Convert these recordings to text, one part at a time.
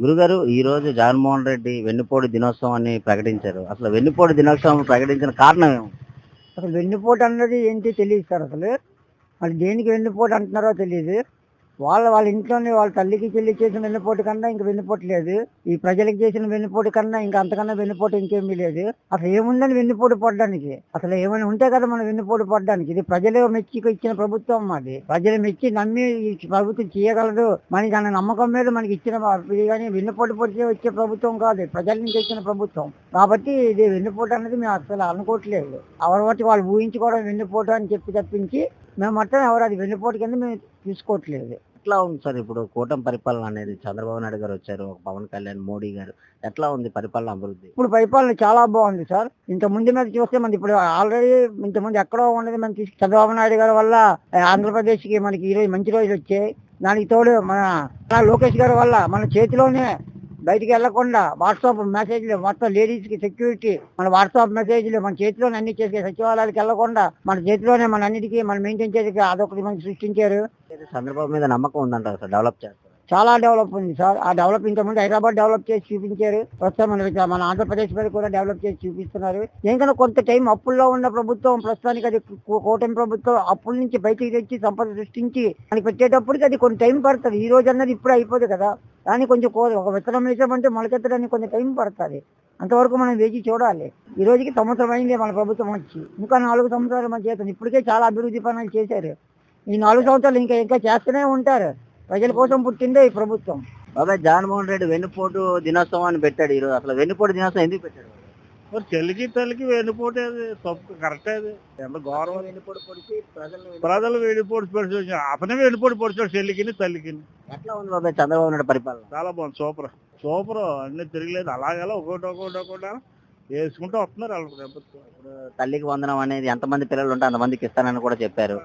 గురుగారు ఈ రోజు జగన్మోహన్ రెడ్డి వెన్నుపోటు దినోత్సవం అని ప్రకటించారు. అసలు వెన్నుపోటు దినోత్సవం ప్రకటించిన కారణం ఏమి? అసలు వెన్నుపోటు అన్నది ఏంటి తెలీదు సార్ అసలు. మరి దేనికి వెన్నుపోటు అంటున్నారో తెలీదు. వాళ్ళ ఇంట్లోనే వాళ్ళ తల్లికి చెల్లి చేసిన వెన్నుపోటు కన్నా ఇంక వెన్నుపోటు లేదు. ఈ ప్రజలకు చేసిన వెన్నుపోటు కన్నా ఇంకా అంతకన్నా వెన్నుపోటు ఇంకేమీ లేదు. అసలు ఏముందని వెన్నుపోటు పడడానికి? అసలు ఏమైనా ఉంటే కదా మనం వెన్నుపోటు పడడానికి. ఇది ప్రజలు మెచ్చి ఇచ్చిన ప్రభుత్వం మాది. ప్రజలు మెచ్చి నమ్మి ఈ ప్రభుత్వం చేయగలదు మనకి అన్న నమ్మకం మీద మనకి ఇచ్చిన ఇది కానీ వెన్నుపోటు పొడిచే వచ్చే ప్రభుత్వం కాదు. ప్రజల నుంచి వచ్చిన ప్రభుత్వం కాబట్టి ఇది వెన్నుపోటు అనేది మేము అసలు అనుకోవట్లేదు. ఎవరి బట్టి వాళ్ళు ఊహించుకోవడం వెన్నుపోటు అని చెప్పి తప్పించి మేము మొత్తం ఎవరు అది వెన్నుపోటు కింద మేము తీసుకోవట్లేదు. ఎట్లా ఉంది సార్ ఇప్పుడు కూటమి పరిపాలన అనేది? చంద్రబాబు నాయుడు గారు వచ్చారు, ఒక పవన్ కళ్యాణ్, మోడీ గారు. ఎట్లా ఉంది పరిపాలన అభివృద్ధి? ఇప్పుడు పరిపాలన చాలా బాగుంది సార్. ఇంత ముందు మీద చూస్తే మనకి ఇప్పుడు ఆల్రెడీ ఇంతకుముందు ఎక్కడో ఉండేది మనం తీసుకు చంద్రబాబు నాయుడు గారి వల్ల ఆంధ్రప్రదేశ్కి మనకి ఈరోజు మంచి రోజులు వచ్చాయి. దానికి తోడు మన లోకేష్ గారి వల్ల మన చేతిలోనే బయటికి వెళ్లకుండా వాట్సాప్ మెసేజ్లు మొత్తం లేడీస్ కి సెక్యూరిటీ మన వాట్సాప్ మెసేజ్లు మన చేతిలోనే అన్ని చేసే సచివాలయాలకు వెళ్లకుండా మన చేతిలోనే మన అన్నిటికీ మనం మెయింటైన్ చేసి అదొకటి మనకి సృష్టించారు. చంద్రబాబు మీద నమ్మకం ఉందంటారు సార్, డెవలప్ చేస్తారు. చాలా డెవలప్ ఉంది సార్. ఆ డెవలప్ ఇంతకుముందు హైదరాబాద్ డెవలప్ చేసి చూపించారు. ప్రస్తుతం మన ఆంధ్రప్రదేశ్ మీద కూడా డెవలప్ చేసి చూపిస్తున్నారు. ఎందుకంటే కొంత టైం అప్పుల్లో ఉన్న ప్రభుత్వం ప్రస్తుతానికి అది కూటమి ప్రభుత్వం అప్పుల నుంచి బయటికి తెచ్చి సంపద సృష్టించి మనకి పెట్టేటప్పటికి అది కొంచెం టైం పడుతుంది. ఈ రోజు అన్నది ఇప్పుడు అయిపోదు కదా. కానీ కొంచెం ఒక విత్తనం వేసామంటే మొలకెత్తడానికి కొంచెం టైం పడుతుంది. అంతవరకు మనం వేచి చూడాలి. ఈ రోజుకి సంవత్సరం అయింది మన ప్రభుత్వం వచ్చి, ఇంకా 4 సంవత్సరాలు మన చేస్తుంది. ఇప్పటికే చాలా అభివృద్ధి పనులు చేశారు. ఈ 4 సంవత్సరాలు ఇంకా ఇంకా చేస్తూనే ఉంటారు. ప్రజల కోసం పుట్టిందే ఈ ప్రభుత్వం. బాబాయ్ జగన్మోహన్ రెడ్డి వెన్నుపోటు దినోత్సవం అని పెట్టాడు ఈరోజు. అసలు వెన్నుపోటు దినోత్సవం ఎందుకు పెట్టాడు? మరి చెల్లికి తల్లికి వెన్నుపోటు అది తప్పు కరెక్ట్ అది ఎంత గౌరవం. వెన్నుపోటు పొడిచి ప్రజలు వెన్నుపోటు పొడిచి అతనే వెన్నుపోటు పొడిచాడు చెల్లికి తల్లికి. ఎట్లా ఉంది బాబాయ్ చంద్రబాబు నాయుడు పరిపాలన? చాలా బాగుంది, సూపర్ సూపర్. అన్ని తిరగలేదు అలాగలా ఒకటి వేసుకుంటూ వస్తున్నారు వాళ్ళు ప్రభుత్వం. ఇప్పుడు తల్లికి వందనం అనేది ఎంతమంది పిల్లలు ఉంటే అంతమందికి ఇస్తానని కూడా చెప్పారు.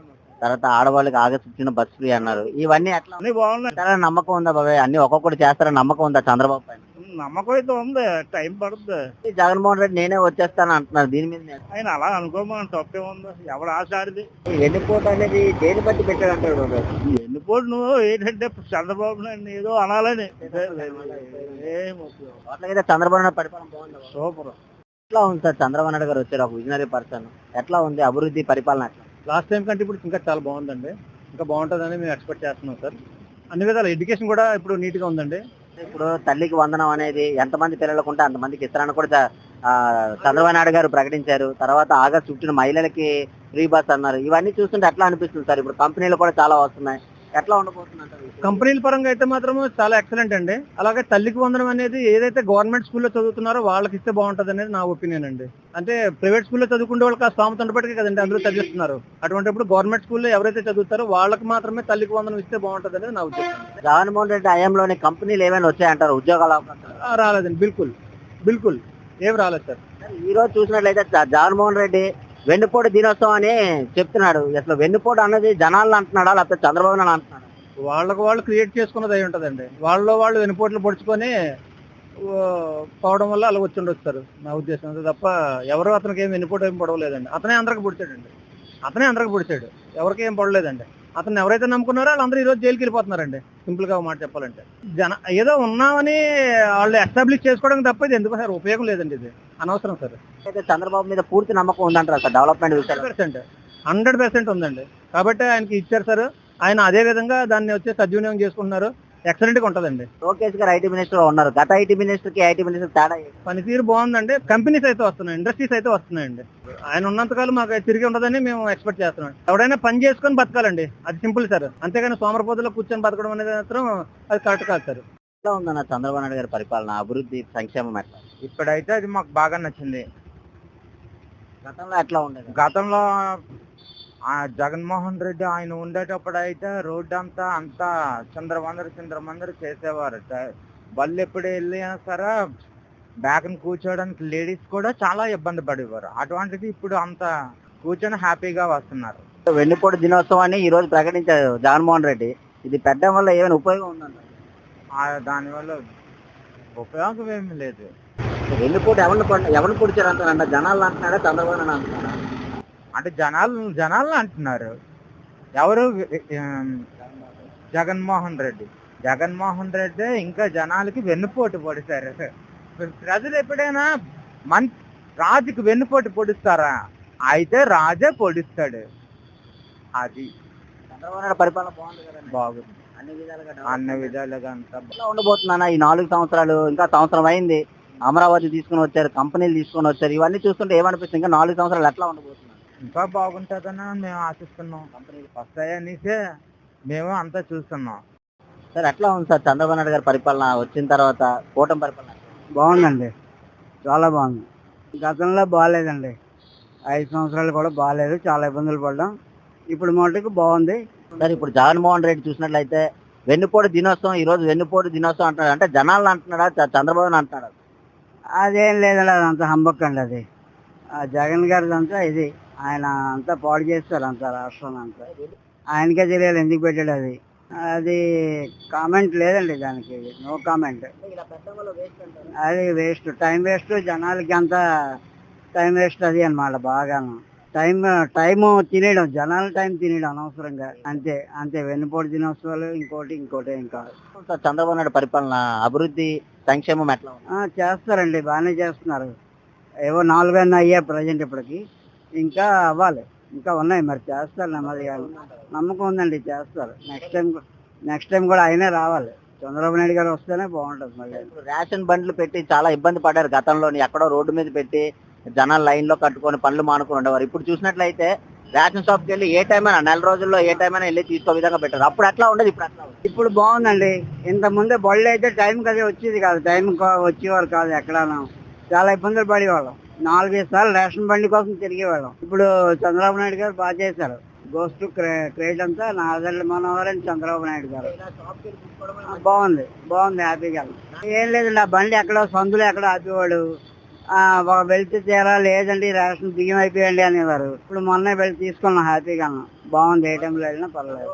తర్వాత ఆడవాళ్ళకి ఆగస్టు 15 బస్ ఫ్రీ అన్నారు. ఇవన్నీ ఎట్లా అన్ని బాగున్నాయి. చాలా నమ్మకం ఉందా బాబాయ్? అన్ని ఒక్కొక్కటి చేస్తారని నమ్మకం ఉందా చంద్రబాబు పైన? నమ్మకం అయితే ఉంది, టైం పడుతుంది. జగన్మోహన్ రెడ్డి నేనే వచ్చేస్తాను అంటున్నారు. దీని మీద ఆయన అలా అనుకోమని తప్పే ఉంది. ఎవడు ఆశ ఆడిది. వెన్నుపోటు అనేది దేని బట్టి పెట్టాడు అంటాడు బాబాయ్? వెన్నుపోటు నువ్వు ఏంటంటే చంద్రబాబు నాయుడు ఏదో అనాలని అట్లాగైతే చంద్రబాబు నాయుడు పరిపాలన బాగుంది, సూపర్. ఎట్లా ఉంది సార్? చంద్రబాబు నాయుడు గారు వచ్చారు, ఒక విజనరీ పర్సన్. ఎట్లా ఉంది అభివృద్ధి పరిపాలన? ఎట్లా లాస్ట్ టైం కంటే ఇప్పుడు ఇంకా చాలా బాగుందండి. ఇంకా బాగుంటుందని మేము ఎక్స్పెక్ట్ చేస్తున్నాం సార్. అన్ని విధాల ఎడ్యుకేషన్ కూడా ఇప్పుడు నీట్గా ఉందండి. ఇప్పుడు తల్లికి వందనం అనేది ఎంతమంది పిల్లలకు ఉంటే అంతమందికి ఇస్తారని కూడా చంద్రబాబు నాయుడు గారు ప్రకటించారు. తర్వాత ఆగస్టు 15 మహిళలకి ఫ్రీ బస్ అన్నారు. ఇవన్నీ చూస్తుంటే ఎట్లా అనిపిస్తుంది సార్? ఇప్పుడు కంపెనీలు కూడా చాలా వస్తున్నాయి. ఎట్లా ఉండబోతుందంటారు? కంపెనీల పరంగా అయితే మాత్రం చాలా ఎక్సలెంట్ అండి. అలాగే తల్లికి వందనం అనేది ఏదైతే గవర్నమెంట్ స్కూల్లో చదువుతున్నారో వాళ్ళకి ఇస్తే బాగుంటుంది అనేది నా ఒపీనియన్ అండి. అంటే ప్రైవేట్ స్కూల్లో చదువుకునే వాళ్ళకి ఆ స్థామత ఉండబట్టికే కదండి అందరూ చదివిస్తున్నారు. అటువంటిప్పుడు గవర్నమెంట్ స్కూల్లో ఎవరైతే చదువుతారో వాళ్ళకి మాత్రమే తల్లికి వందనం ఇస్తే బాగుంటుంది అనేది నా ఉద్దేశం. జగన్మోహన్ రెడ్డి హయాంలోని కంపెనీలు ఏమైనా వచ్చాయంటారు? ఉద్యోగాల అవకాశాలు రాలేదండి, బిల్కుల్ ఏం రాలేదు సార్. ఈ రోజు చూసినట్లయితే జగన్మోహన్ రెడ్డి వెన్నుపోటు దినోత్సవం అని చెప్తున్నాడు. అసలు వెన్నుపోటు అన్నది జనాలను అంటున్నాడా లేకపోతే చంద్రబాబు నాయుడు అంటున్నాడు? వాళ్ళకు వాళ్ళు క్రియేట్ చేసుకున్నది అయి ఉంటుందండి. వాళ్ళు వెనుపోట్లు పొడుచుకొని పోవడం వల్ల అలా వచ్చి ఉండొస్తారు నా ఉద్దేశం. అంతే తప్ప ఎవరు అతనికి ఏం వెనుపోటు ఏం పొడవలేదండి. అతనే అందరికి పొడిచాడు, ఎవరికి ఏం పడలేదండి. అతను ఎవరైతే నమ్ముకున్నారో వాళ్ళందరూ ఈ రోజు జైలుకి వెళ్ళిపోతున్నారండి. సింపుల్ గా మాట చెప్పాలంటే ఏదో ఉన్నామని వాళ్ళు ఎస్టాబ్లిష్ చేసుకోవడానికి తప్ప ఇది ఎందుకు సార్ ఉపయోగం లేదండి. ఇది అనవసరం సార్. అయితే చంద్రబాబు మీద పూర్తి నమ్మకం ఉందంటారు సార్ డెవలప్మెంట్ విషయాలు? 100% ఉందండి. కాబట్టి ఆయనకి ఇచ్చారు సార్. ఆయన అదే విధంగా దాన్ని వచ్చి సద్వినియోగం చేసుకుంటున్నారు. ఎక్సలెంట్ గా ఉంటదండి. లోకేష్ గారు ఐటీ మినిస్టర్ ఉన్నారు. గత ఐటీ మినిస్టర్ కి ఐటీ మినిస్టర్ తేడా పనితీరు బాగుందండి. కంపెనీస్ అయితే వస్తున్నాయి, ఇండస్ట్రీస్ అయితే వస్తున్నాయండి. ఆయన ఉన్నంతకాలం మాకు తిరిగి ఉండదని మేము ఎక్స్పెక్ట్ చేస్తున్నాం. ఎవడైనా పని చేసుకొని బతకాలండి, అది సింపుల్ సార్. అంతేగాని సోమరపోతులో కూర్చొని బతకడం అనేది మాత్రం అది కరెక్ట్ కాదు సార్. ఎట్లా ఉందన్న చంద్రబాబు నాయుడు గారి పరిపాలన, అభివృద్ధి, సంక్షేమం ఎట్లా? ఇప్పుడైతే అది మాకు బాగా నచ్చింది. గతంలో ఎట్లా ఉండేది? గతంలో జగన్మోహన్ రెడ్డి ఆయన ఉండేటప్పుడు అయితే రోడ్డు అంతా చిందరమందరు చేసేవారు. బళ్ళు ఎప్పుడు వెళ్ళినా సరే బ్యాగ్ని కూర్చోవడానికి లేడీస్ కూడా చాలా ఇబ్బంది పడేవారు. అటువంటిది ఇప్పుడు అంత కూర్చొని హ్యాపీగా వస్తున్నారు. వెన్నుపోటు దినోత్సవాన్ని ఈ రోజు ప్రకటించారు జగన్మోహన్ రెడ్డి. ఇది పెట్టడం వల్ల ఏమైనా ఉపయోగం ఉందంట? దానివల్ల ఉపయోగం ఏమి లేదు. వెన్నుపోటు ఎవరిని పొడిచారు అంటారంట? జనాలు అంటున్నారా చంద్రబాబు నాయుడు అంటున్నారా? అంటే జనాలు అంటున్నారు. ఎవరు? జగన్మోహన్ రెడ్డి. జగన్మోహన్ రెడ్డి ఇంకా జనాలకి వెన్నుపోటు పొడిచారు. ప్రజలు ఎప్పుడైనా మన్ రాజుకి వెన్నుపోటు పొడుస్తారా? అయితే రాజే పొడిస్తాడు. అది చంద్రబాబు నాయుడు పరిపాలన బాగుంది కదండి. బాగుంది అన్ని విధాలుగా అన్ని విధాలుగా అంతా ఎట్లా ఉండబోతుందన్న ఈ 4 సంవత్సరాలు? ఇంకా సంవత్సరం అయింది, అమరావతి తీసుకుని వచ్చారు, కంపెనీలు తీసుకొని వచ్చారు. ఇవన్నీ చూస్తుంటే ఏమనిపిస్తుంది? ఇంకా 4 సంవత్సరాలు ఎట్లా ఉండబోతున్నారు? ఇంకా బాగుంటుందని మేము ఆశిస్తున్నాం. కంపెనీలు వస్తాయనేసే మేము అంతా చూస్తున్నాం. సార్ ఎట్లా ఉంది సార్ చంద్రబాబు నాయుడు గారి పరిపాలన వచ్చిన తర్వాత కూటమి పరిపాలన? బాగుందండి, చాలా బాగుంది. గతంలో బాగాలేదండి, 5 సంవత్సరాలు కూడా బాగాలేదు, చాలా ఇబ్బందులు పడ్డాం. ఇప్పుడు మటుకు బాగుంది. సార్ ఇప్పుడు జగన్మోహన్ రెడ్డి చూసినట్లయితే వెన్నుపోటు దినోత్సవం, ఈ రోజు వెన్నుపోటు దినోత్సవం అంటున్నాడు. అంటే జనాలను అంటున్నాడా, చంద్రబాబుని అంటున్నాడు? అదేం లేదండి, అదంతా హంబక్ అండి. అది జగన్ గారిది అంతా ఇది, ఆయన అంతా పాడు చేస్తారు అంతా రాష్ట్రాన్ని అంతా. ఆయనకే తెలియాలి ఎందుకు పెట్టాడు అది. అది కామెంట్ లేదండి దానికి, నో కామెంట్. అది వేస్ట్, టైం వేస్ట్, జనాలకి అంతా టైం వేస్ట్ అది అన్నమాట. బాగాను టైం తినేయడం, జనాల టైం తినేయడం అనవసరంగా. అంతే అంతే, వెన్నుపోటు దినోత్సవాలు ఇంకోటి ఇంకా సార్ చంద్రబాబు నాయుడు పరిపాలన అభివృద్ధి సంక్షేమం ఎట్లా ఉంది? చేస్తారండి, బాగానే చేస్తున్నారు. ఏవో 4 అయ్యా ప్రజెంట్ ఇప్పటికి, ఇంకా అవ్వాలి, ఇంకా ఉన్నాయి. మరి చేస్తారు, నెమ్మదిగా నమ్మకం ఉందండి, చేస్తారు. నెక్స్ట్ టైం కూడా ఆయనే రావాలి, చంద్రబాబు నాయుడు గారు వస్తేనే బాగుంటుంది. మళ్ళీ ఇప్పుడు రేషన్ బండ్లు పెట్టి చాలా ఇబ్బంది పడ్డారు గతంలోని. ఎక్కడో రోడ్డు మీద పెట్టి జనాలు లైన్ లో కట్టుకొని పనులు మానుకొని ఉండేవారు. ఇప్పుడు చూసినట్లయితే రేషన్ షాప్కి వెళ్ళి ఏ టైం అయినా, నెల రోజుల్లో ఏ టైం అయినా వెళ్ళి తీసుకో విధంగా పెట్టారు. అప్పుడు ఎట్లా ఉండదు, ఇప్పుడు ఎట్లా ఉంది? ఇప్పుడు బాగుందండి. ఇంత ముందే బళ్ళు అయితే టైంకి అదే వచ్చేది కాదు, వచ్చేవారు కాదు ఎక్కడాను. చాలా ఇబ్బందులు పడేవాళ్ళం, 4-5 సార్లు రేషన్ బండి కోసం తిరిగేవాళ్ళం. ఇప్పుడు చంద్రబాబు నాయుడు గారు బాగా చేశారు. గోస్ టు క్రేజ్ అంతా నాదెళ్ళ మనోహర్ అండ్ చంద్రబాబు నాయుడు గారు. బాగుంది హ్యాపీగా. ఏం లేదండి, ఆ బండి ఎక్కడో సందులో ఎక్కడో ఆపేవాడు. వెళ్తే తీరా లేదండి రేషన్ బియ్యం అయిపోయండి అనేవారు. ఇప్పుడు మొన్న వెళ్ళి తీసుకున్నాం హ్యాపీగా. బాగుంది, ఏ టైంలో వెళ్ళినా పర్లేదు.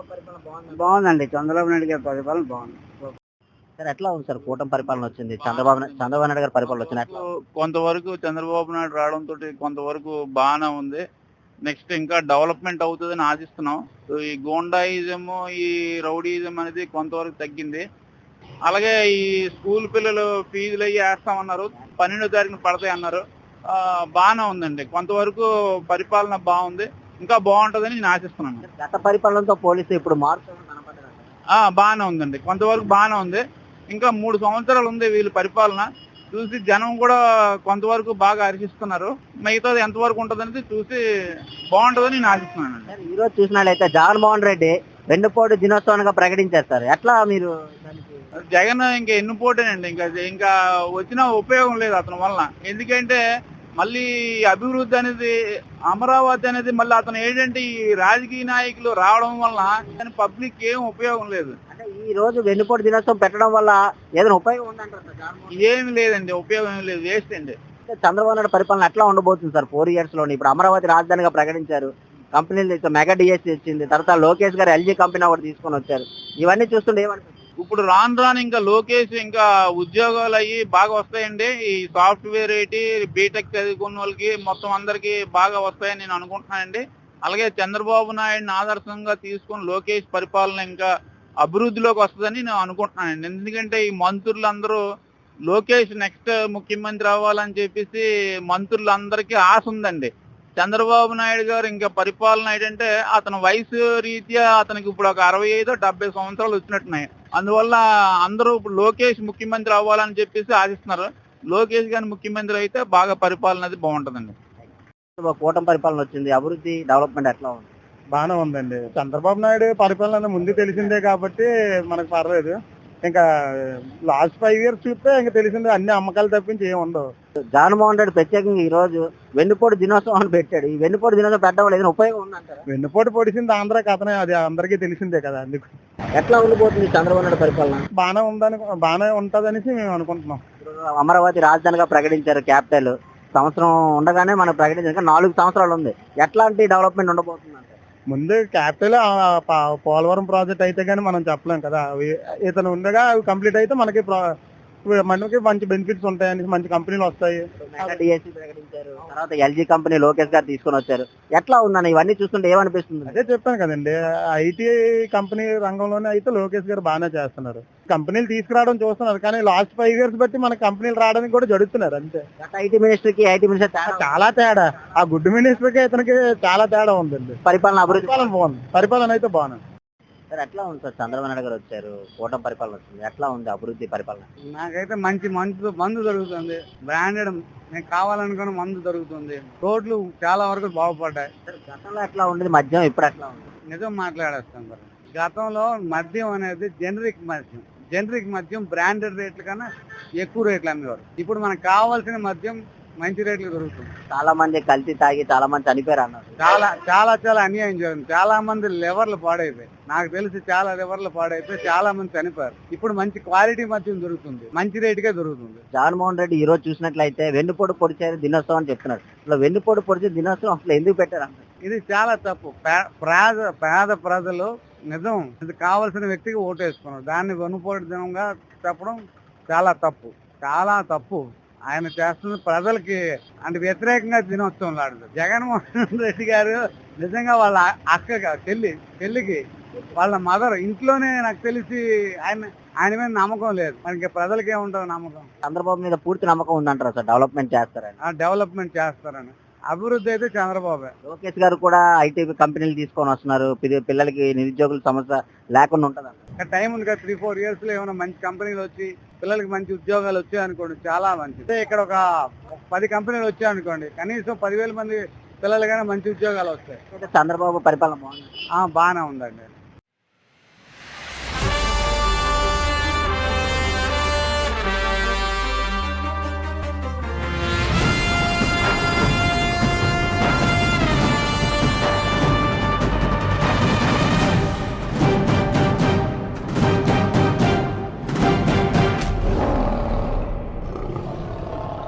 బాగుందండి, చంద్రబాబు నాయుడు గారి పరిపాలన బాగుంది. సార్ ఎట్లా ఉంది సార్ కూటమి పరిపాలన వచ్చింది, చంద్రబాబు నాయుడు గారి పరిపాలన వచ్చింది ఎట్లా? కొంతవరకు చంద్రబాబు నాయుడు రావడంతో కొంతవరకు బాగానే ఉంది. నెక్స్ట్ ఇంకా డెవలప్మెంట్ అవుతుందని ఆశిస్తున్నాం. ఈ గోండాయిజం, ఈ రౌడీయిజం అనేది కొంతవరకు తగ్గింది. అలాగే ఈ స్కూల్ పిల్లలు ఫీజులు అయ్యి వేస్తామన్నారు, 12వ తారీఖున పడతాయి అన్నారు. బాగానే ఉందండి, కొంతవరకు పరిపాలన బాగుంది, ఇంకా బాగుంటుందని నేను ఆశిస్తున్నాను. గత పరిపాలనతో పోలిస్తే ఇప్పుడు మార్పు బాగానే ఉందండి, కొంతవరకు బాగానే ఉంది. ఇంకా 3 సంవత్సరాలు ఉంది వీళ్ళ పరిపాలన. చూసి జనం కూడా కొంతవరకు బాగా హర్షిస్తున్నారు. మిగతాది ఎంతవరకు ఉంటుందనేది చూసి బాగుంటుందని నేను ఆశిస్తున్నాను. ఈ రోజు చూసినట్లయితే జగన్మోహన్ రెడ్డి వెన్నుపోటు దినోత్సవంగా ప్రకటించారు సార్. ఎట్లా మీరు? జగన్ ఇంకా ఎన్నుపోటేనండి, ఇంకా వచ్చినా ఉపయోగం లేదు అతని వలన. ఎందుకంటే మళ్ళీ అభివృద్ధి అనేది, అమరావతి అనేది మళ్ళీ అతను ఏంటంటే ఈ రాజకీయ నాయకులు రావడం వలన పబ్లిక్ ఏం ఉపయోగం లేదు. అంటే ఈ రోజు వెన్నుపోటు దినోత్సవం పెట్టడం వల్ల ఏదైనా ఉపయోగం ఉందంటారు? ఏమి లేదండి, ఉపయోగం ఏమి లేదు, వేస్ట్ అండి. చంద్రబాబు నాయుడు పరిపాలన ఎట్లా ఉండబోతుంది సార్ 4 years లోని? ఇప్పుడు అమరావతి రాజధానిగా ప్రకటించారు, కంపెనీలు మెగా డిఎస్సీ ఇచ్చింది, తర్వాత లోకేష్ గారు ఎల్జీ కంపెనీ ఒకటి తీసుకొని వచ్చారు. ఇవన్నీ చూస్తుంటే ఏమనిపిస్తుంది? ఇప్పుడు రాను ఇంకా లోకేష్ ఇంకా ఉద్యోగాలు అయ్యి బాగా వస్తాయండి. ఈ సాఫ్ట్వేర్ ఏంటి, బీటెక్ చదువుకున్న వాళ్ళకి మొత్తం అందరికి బాగా వస్తాయని నేను అనుకుంటున్నానండి. అలాగే చంద్రబాబు నాయుడిని ఆదర్శంగా తీసుకుని లోకేష్ పరిపాలన ఇంకా అభివృద్ధిలోకి వస్తుందని నేను అనుకుంటున్నానండి. ఎందుకంటే ఈ మంత్రులందరూ లోకేష్ నెక్స్ట్ ముఖ్యమంత్రి అవ్వాలని చెప్పేసి మంత్రులందరికీ ఆశ ఉందండి. చంద్రబాబు నాయుడు గారు ఇంకా పరిపాలన ఏంటంటే అతని వయసు రీత్యా అతనికి ఇప్పుడు ఒక 65-70 సంవత్సరాలు వచ్చినట్టున్నాయి. అందువల్ల అందరూ ఇప్పుడు లోకేష్ ముఖ్యమంత్రి అవ్వాలని చెప్పేసి ఆశిస్తున్నారు. లోకేష్ గారి ముఖ్యమంత్రి అయితే బాగా పరిపాలన అది బాగుంటుందండి. కూటమి పరిపాలన వచ్చింది, అభివృద్ధి డెవలప్మెంట్ ఎట్లా ఉంది? బాగానే ఉందండి. చంద్రబాబు నాయుడు పరిపాలన ముందు తెలిసిందే కాబట్టి మనకు పర్లేదు. ఇంకా లాస్ట్ 5 years చూస్తే ఇంకా తెలిసిందే, అన్ని అమ్మకాలు తప్పించి ఏమి ఉండవు. జగన్మోహన్ రెడ్డి ప్రత్యేకంగా ఈ రోజు వెన్నుపోటు దినోత్సవం అని పెట్టాడు. ఈ వెన్నుపోటు దినోత్సవం పెట్టడం వల్ల ఏదైనా ఉపయోగం ఉందంటారా? వెన్నుపోటు పొడిచింది ఆంధ్రాకి, అతనే, అది అందరికీ తెలిసిందే కదా. అందుకు ఎట్లా ఉండిపోతుంది చంద్రబాబు నాయుడు పరిపాలన? బాగానే ఉంటదనేసి మేము అనుకుంటున్నాం. అమరావతి రాజధానిగా ప్రకటించారు, క్యాపిటల్. సంవత్సరం ఉండగానే మనం ప్రకటించారు, 4 సంవత్సరాలు ఉంది. ఎట్లాంటి డెవలప్మెంట్ ఉండబోతుంది? ముందు క్యాపిటల్ పోలవరం ప్రాజెక్ట్ అయితే కానీ మనం చెప్పలేం కదా. ఇతను ఉండగా అవి కంప్లీట్ అయితే మనకి మనకి మంచి బెనిఫిట్స్ ఉంటాయని, మంచి కంపెనీలు వస్తాయి. డిఎస్సి ప్రకటించారు, తర్వాత ఎల్జీ కంపెనీ లోకేష్ గారు తీసుకొని వచ్చారు. ఎట్లా ఉందన్న ఇవన్నీ చూస్తుంటే ఏమనిపిస్తుంది? అదే చెప్పాను కదండి, ఐటీ కంపెనీ రంగంలోనే అయితే లోకేష్ గారు బాగానే చేస్తున్నారు. కంపెనీలు తీసుకురావడం చూస్తున్నారు, కానీ లాస్ట్ 5 years బట్టి మన కంపెనీలు రావడానికి కూడా జరుగుతున్నారు అంతే. గత ఐటీ మినిస్టర్ కి ఐటీ మినిస్టర్ చాలా తేడా, ఆ గుడ్ మినిస్టర్ కి ఇతనికి చాలా తేడా ఉందండి. పరిపాలన అభివృద్ధి పరిపాలన బాగుంది, పరిపాలన అయితే బాగుంది. సార్ ఎట్లా ఉంది సార్? చంద్రబాబు నాయుడు గారు వచ్చారు, కూటమి పరిపాలన వస్తుంది, ఎట్లా ఉంది అభివృద్ధి పరిపాలన? నాకైతే మంచి మందు దొరుకుతుంది, బ్రాండెడ్ నేను కావాలనుకున్న మందు దొరుకుతుంది, రోడ్లు చాలా వరకు బాగుపడ్డాయి. సార్ గతంలో ఎట్లా ఉండేది మద్యం, ఇప్పుడు ఎట్లా ఉంది? నిజం మాట్లాడేస్తాం మరి. గతంలో మద్యం అనేది జనరిక్ మద్యం బ్రాండెడ్ రేట్ల కన్నా ఎక్కువ రేట్లు అమ్మేవారు. ఇప్పుడు మనకు కావాల్సిన మద్యం మంచి రేట్లు దొరుకుతుంది. చాలా మంది కల్తీ తాగి చాలా మంది చనిపోయారు అన్నారు. చాలా అన్యాయం జరిగింది. చాలా మంది లివర్లు పాడైపోయి, నాకు తెలిసి చాలా లివర్లు పాడైపోయి చాలా మంది చనిపోయారు. ఇప్పుడు మంచి క్వాలిటీ మద్యం దొరుకుతుంది, మంచి రేటుకే దొరుకుతుంది. జగన్మోహన్ రెడ్డి ఈ రోజు చూసినట్లయితే వెన్నుపోటు పొడిచారు దినోత్సవం అని చెప్తున్నారు. అసలు వెన్నుపోటు పొడిచే దినోత్సవం అసలు ఎందుకు పెట్టారు అన్నారు? ఇది చాలా తప్పు. పేద ప్రజలు నిజం ఇది కావాల్సిన వ్యక్తికి ఓటేసుకున్నారు, దాన్ని వెనుపోటు దినంగా చెప్పడం చాలా తప్పు. ఆయన చేస్తున్న ప్రజలకి అంటే వ్యతిరేకంగా దినోత్సవం లాంటిది. జగన్మోహన్ రెడ్డి గారు నిజంగా వాళ్ళ అక్క చెల్లికి వాళ్ళ మదర్ ఇంట్లోనే నాకు తెలిసి ఆయన మీద నమ్మకం లేదు. మనకి ప్రజలకి ఏముంటుంది నమ్మకం? చంద్రబాబు మీద పూర్తి నమ్మకం ఉందంటారు సార్, డెవలప్మెంట్ చేస్తారని. అభివృద్ధి అయితే చంద్రబాబు. లోకేష్ గారు కూడా ఐటీ కంపెనీలు తీసుకొని వస్తున్నారు, పిల్లలకి నిరుద్యోగుల సమస్య లేకుండా ఉంటుంది. టైం ఉంది కదా, 3-4 years లో ఏమైనా మంచి కంపెనీలు వచ్చి పిల్లలకి మంచి ఉద్యోగాలు వచ్చాయి అనుకోండి, చాలా మంచిది. ఇక్కడ ఒక 10 కంపెనీలు వచ్చాయి అనుకోండి, కనీసం 10,000 మంది పిల్లలకైనా మంచి ఉద్యోగాలు వస్తాయి. చంద్రబాబు పరిపాలన బాగుంది, బాగానే ఉందండి.